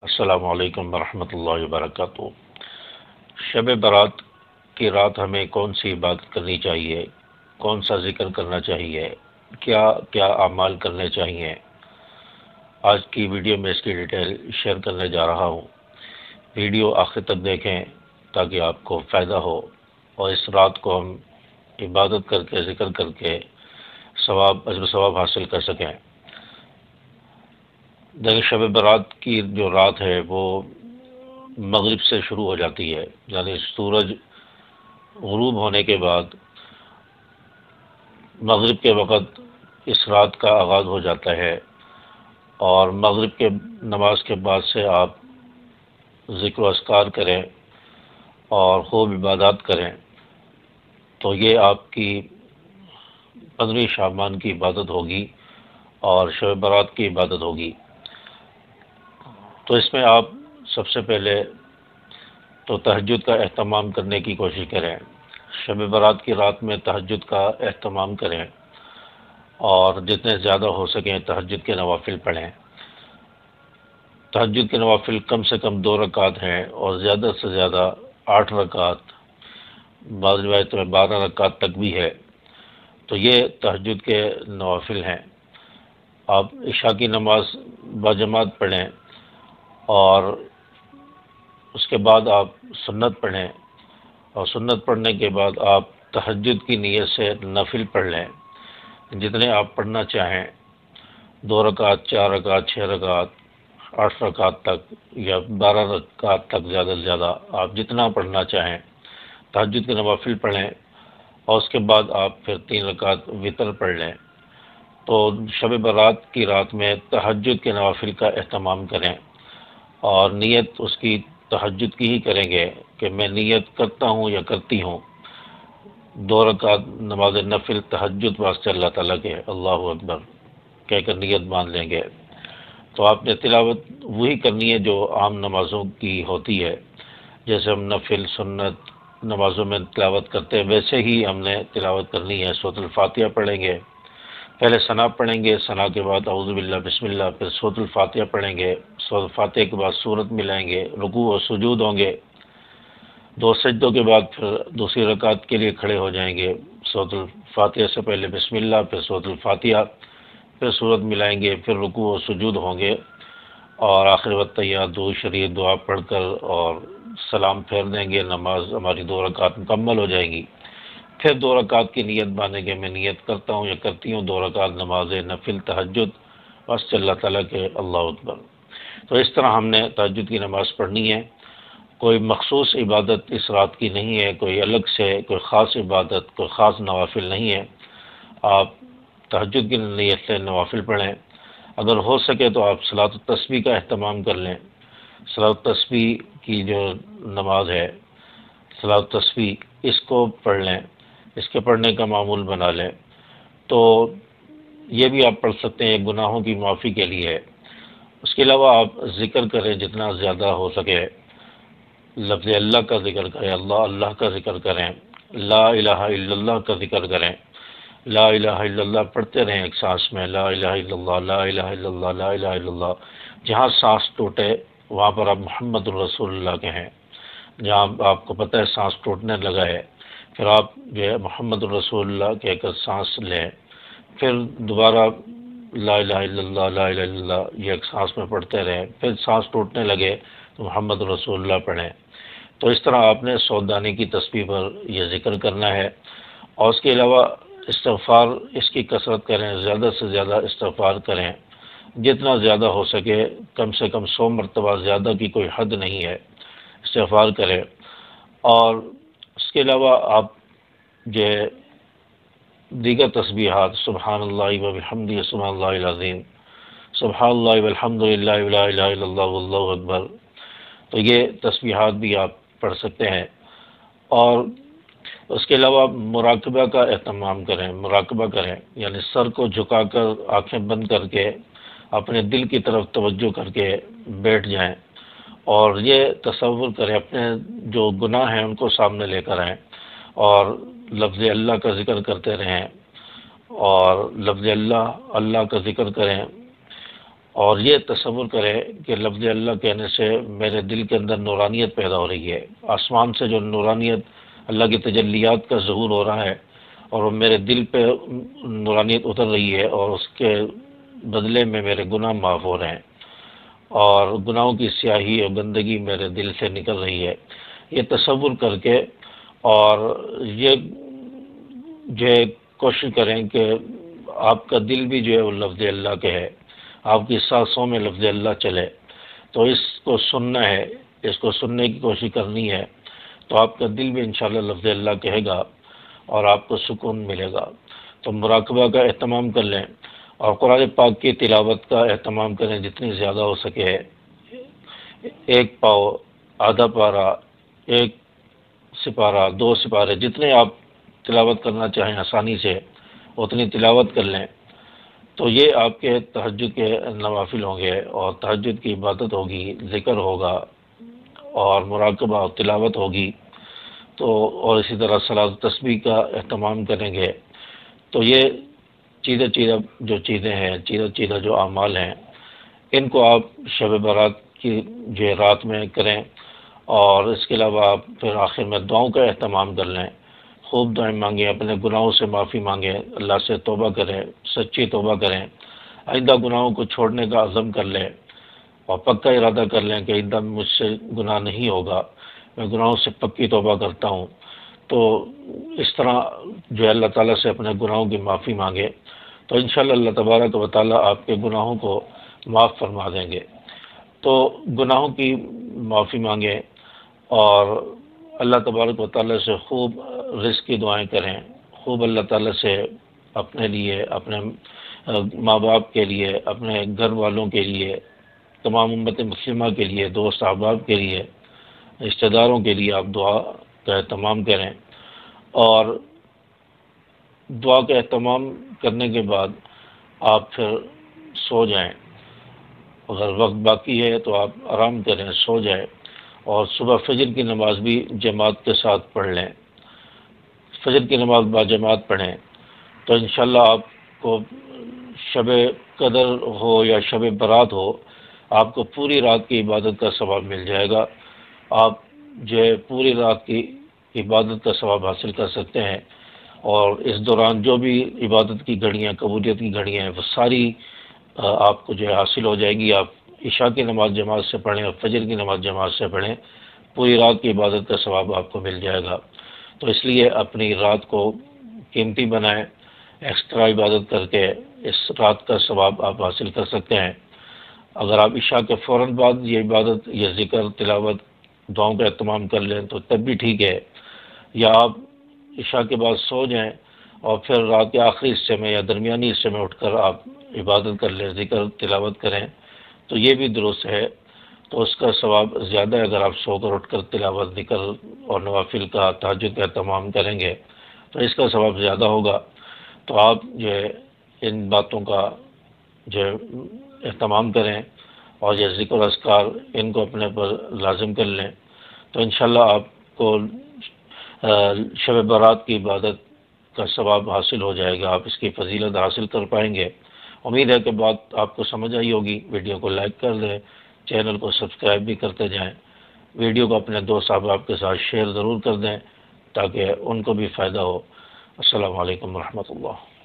السلام علیکم ورحمۃ اللہ وبرکاتہ۔ شب برات کی رات ہمیں کون سی عبادت کرنی چاہیے، کون سا ذکر کرنا چاہیے، کیا کیا اعمال کرنے چاہیے، آج کی ویڈیو میں اس کی ڈیٹیل شیئر کرنے جا رہا ہوں۔ ویڈیو آخر تک دیکھیں تاکہ آپ کو فائدہ ہو اور اس رات کو ہم عبادت کر کے ذکر کر کے اجر و ثواب حاصل کر سکیں۔ دیکھیں، شب برات کی جو رات ہے وہ مغرب سے شروع ہو جاتی ہے، یعنی سورج غروب ہونے کے بعد مغرب کے وقت اس رات کا آغاز ہو جاتا ہے، اور مغرب کے نماز کے بعد سے آپ ذکر و اذکار کریں اور خوب عبادات کریں تو یہ آپ کی 15 شعبان کی عبادت ہوگی اور شب برات کی عبادت ہوگی۔ تو اس میں آپ سب سے پہلے تو تہجد کا اہتمام کرنے کی کوشش کریں۔ شب برات کی رات میں تہجد کا اہتمام کریں اور جتنے زیادہ ہو سکیں تہجد کے نوافل پڑھیں۔ تہجد کے نوافل کم سے کم 2 رکعت ہیں اور زیادہ سے زیادہ 8 رکعت، بعض روایت میں 12 رکعت تک بھی ہے۔ تو یہ تہجد کے نوافل ہیں۔ آپ عشاء کی نماز باجماعت پڑھیں اور اس کے بعد آپ سنت پڑھیں، اور سنت پڑھنے کے بعد آپ تہجد کی نیت سے نفل پڑھ لیں، جتنے آپ پڑھنا چاہیں، 2 رکعت، 4 رکعت، 6 رکعت، 8 رکعت تک یا 12 رکعت تک، زیادہ سے زیادہ آپ جتنا پڑھنا چاہیں تہجد کے نوافل پڑھیں، اور اس کے بعد آپ پھر 3 رکعت وتر پڑھ لیں۔ تو شب برات کی رات میں تہجد کے نوافل کا اہتمام کریں اور نیت اس کی تہجد کی ہی کریں گے کہ میں نیت کرتا ہوں یا کرتی ہوں 2 رکعت نماز نفل تہجد واسطے اللہ تعالیٰ کے، اللہ اکبر کہہ کر نیت باندھ لیں گے۔ تو آپ نے تلاوت وہی کرنی ہے جو عام نمازوں کی ہوتی ہے، جیسے ہم نفل سنت نمازوں میں تلاوت کرتے ہیں ویسے ہی ہم نے تلاوت کرنی ہے۔ سورۃ الفاتحہ پڑھیں گے، پہلے ثنا پڑھیں گے، ثنا کے بعد اعوذ باللہ بسم اللہ، پھر سورۃ الفاتحہ پڑھیں گے، سورۃ الفاتحہ کے بعد سورت ملائیں گے، رکوع و سجود ہوں گے، 2 سجدوں کے بعد پھر دوسری رکعت کے لیے کھڑے ہو جائیں گے، سورۃ الفاتحہ سے پہلے بسم اللہ، پھر سورۃ الفاتحہ، پھر سورت ملائیں گے، پھر رکوع و سجود ہوں گے، اور آخر وقت تحیات درود شریف دعا پڑھ کر اور سلام پھیر دیں گے، نماز ہماری 2 رکعت مکمل ہو جائیں گی۔ پھر 2 رکعت کی نیت باندھیں گے، میں نیت کرتا ہوں یا کرتی ہوں 2 رکعت نماز نفل تہجد واسطے اللہ تعالیٰ کے، اللہ اکبر۔ تو اس طرح ہم نے تہجد کی نماز پڑھنی ہے۔ کوئی مخصوص عبادت اس رات کی نہیں ہے، کوئی الگ سے کوئی خاص عبادت، کوئی خاص نوافل نہیں ہے۔ آپ تہجد کی نیت سے نوافل پڑھیں، اگر ہو سکے تو آپ صلاۃ التسبیح کا اہتمام کر لیں۔ صلاۃ التسبیح کی جو نماز ہے، صلاۃ التسبیح، اس کو پڑھ لیں، اس کے پڑھنے کا معمول بنا لیں۔ تو یہ بھی آپ پڑھ سکتے ہیں، گناہوں کی معافی کے لیے ہے۔ اس کے علاوہ آپ ذکر کریں جتنا زیادہ ہو سکے، لفظ اللہ کا ذکر کریں، اللہ اللہ کا ذکر کریں، لا الہ الا اللہ کا ذکر کریں، لا الہ الا اللہ پڑھتے رہیں ایک سانس میں، لا الہ الا اللہ، لا الہ الا اللہ، لا الہ الا اللہ۔ جہاں سانس ٹوٹے وہاں پر آپ محمد الرسول اللہ کہیں، جہاں آپ کو پتہ ہے سانس ٹوٹنے لگا ہے، پھر آپ جو ہے محمد الرسول اللہ کہہ کر سانس لیں، پھر دوبارہ لا الہ الا اللہ، لا الہ الا اللہ یہ ایک سانس میں پڑھتے رہیں، پھر سانس ٹوٹنے لگے تو محمد رسول اللہ پڑھیں۔ تو اس طرح آپ نے 100 دانے کی تسبیح پر یہ ذکر کرنا ہے، اور اس کے علاوہ استغفار اس کی کثرت کریں، زیادہ سے زیادہ استغفار کریں، جتنا زیادہ ہو سکے، کم سے کم 100 مرتبہ، زیادہ کی کوئی حد نہیں ہے، استغفار کریں۔ اور اس کے علاوہ آپ جو ہے دیگر تسبیحات، سبحان اللہ و بحمدہ، سبحان اللہ العظیم، سبحان اللہ والحمد للہ ولا الہ الا اللہ واللہ اکبر، تو یہ تسبیحات بھی آپ پڑھ سکتے ہیں۔ اور اس کے علاوہ مراقبہ کا اہتمام کریں، مراقبہ کریں، یعنی سر کو جھکا کر آنکھیں بند کر کے اپنے دل کی طرف توجہ کر کے بیٹھ جائیں، اور یہ تصور کریں اپنے جو گناہ ہیں ان کو سامنے لے کر آئیں، اور لفظ اللہ کا ذکر کرتے رہیں، اور لفظ اللہ اللہ کا ذکر کریں، اور یہ تصور کریں کہ لفظ اللہ کہنے سے میرے دل کے اندر نورانیت پیدا ہو رہی ہے، آسمان سے جو نورانیت اللہ کی تجلیات کا ظہور ہو رہا ہے اور وہ میرے دل پہ نورانیت اتر رہی ہے، اور اس کے بدلے میں میرے گناہ معاف ہو رہے ہیں، اور گناہوں کی سیاہی اور گندگی میرے دل سے نکل رہی ہے۔ یہ تصور کر کے اور یہ جو ہے کوشش کریں کہ آپ کا دل بھی جو ہے وہ لفظ اللہ کے ہے، آپ کی سانسوں میں لفظ اللہ چلے، تو اس کو سننا ہے، اس کو سننے کی کوشش کرنی ہے، تو آپ کا دل بھی انشاءاللہ لفظ اللہ کہے گا اور آپ کو سکون ملے گا۔ تو مراقبہ کا اہتمام کر لیں اور قرآن پاک کی تلاوت کا اہتمام کریں جتنی زیادہ ہو سکے، ایک پاؤ، آدھا پارہ، ایک سپارہ، 2 سپارے، جتنے آپ تلاوت کرنا چاہیں آسانی سے اتنی تلاوت کر لیں، تو یہ آپ کے تہجد کے نوافل ہوں گے، اور تہجد کی عبادت ہوگی، ذکر ہوگا اور مراقبہ اور تلاوت ہوگی، تو اور اسی طرح صلاۃ و تسبیح کا اہتمام کریں گے۔ تو یہ چیزیں جو چیزیں ہیں، چیزیں جو اعمال ہیں، ان کو آپ شب برات کی جو رات میں کریں، اور اس کے علاوہ آپ پھر آخر میں دعاؤں کا اہتمام کر لیں، خوب دعائیں مانگیں، اپنے گناہوں سے معافی مانگیں، اللہ سے توبہ کریں، سچی توبہ کریں، آئندہ گناہوں کو چھوڑنے کا عزم کر لیں، اور پکا ارادہ کر لیں کہ آئندہ مجھ سے گناہ نہیں ہوگا، میں گناہوں سے پکی توبہ کرتا ہوں۔ تو اس طرح جو ہے اللہ تعالیٰ سے اپنے گناہوں کی معافی مانگے، تو انشاءاللہ اللہ تبارک و تعالیٰ آپ کے گناہوں کو معاف فرما دیں گے۔ تو گناہوں کی معافی مانگیں، اور اللہ تبارک و تعالیٰ سے خوب رزق کی دعائیں کریں، خوب اللہ تعالیٰ سے اپنے لیے، اپنے ماں باپ کے لیے، اپنے گھر والوں کے لیے، تمام امت مسلمہ کے لیے، دوست احباب کے لیے، رشتہ داروں کے لیے آپ دعا کا اہتمام کریں، اور دعا کا اہتمام کرنے کے بعد آپ پھر سو جائیں، اگر وقت باقی ہے تو آپ آرام کریں، سو جائیں، اور صبح فجر کی نماز بھی جماعت کے ساتھ پڑھ لیں، فجر کی نماز با جماعت پڑھیں، تو انشاءاللہ آپ کو شب قدر ہو یا شب برات ہو، آپ کو پوری رات کی عبادت کا ثواب مل جائے گا، آپ جو ہے پوری رات کی عبادت کا ثواب حاصل کر سکتے ہیں، اور اس دوران جو بھی عبادت کی گھڑیاں، قبولیت کی گھڑیاں ہیں، وہ ساری آپ کو جو ہے حاصل ہو جائے گی۔ آپ عشاء کی نماز جماعت سے پڑھیں اور فجر کی نماز جماعت سے پڑھیں، پوری رات کی عبادت کا ثواب آپ کو مل جائے گا۔ تو اس لیے اپنی رات کو قیمتی بنائیں، ایکسٹرا عبادت کر کے اس رات کا ثواب آپ حاصل کر سکتے ہیں۔ اگر آپ عشاء کے فوراً بعد یہ عبادت، یہ ذکر، تلاوت، دعاؤں کا اہتمام کر لیں تو تب بھی ٹھیک ہے، یا آپ عشاء کے بعد سو جائیں اور پھر رات کے آخری حصے میں یا درمیانی حصے میں اٹھ کر آپ عبادت کر لیں، ذکر تلاوت کریں، تو یہ بھی درست ہے، تو اس کا ثواب زیادہ ہے۔ اگر آپ سو کر اٹھ کر تلاوت، ذکر اور نوافل کا، تہجد کا اہتمام کریں گے تو اس کا ثواب زیادہ ہوگا۔ تو آپ جو ہے ان باتوں کا جو ہے اہتمام کریں، اور یہ ذکر و اذکار ان کو اپنے پر لازم کر لیں، تو انشاءاللہ آپ کو شب برات کی عبادت کا ثواب حاصل ہو جائے گا، آپ اس کی فضیلت حاصل کر پائیں گے۔ امید ہے کہ بات آپ کو سمجھ آئی ہوگی۔ ویڈیو کو لائک کر دیں، چینل کو سبسکرائب بھی کرتے جائیں، ویڈیو کو اپنے دوست احباب کے ساتھ شیئر ضرور کر دیں تاکہ ان کو بھی فائدہ ہو۔ السلام علیکم ورحمۃ اللہ۔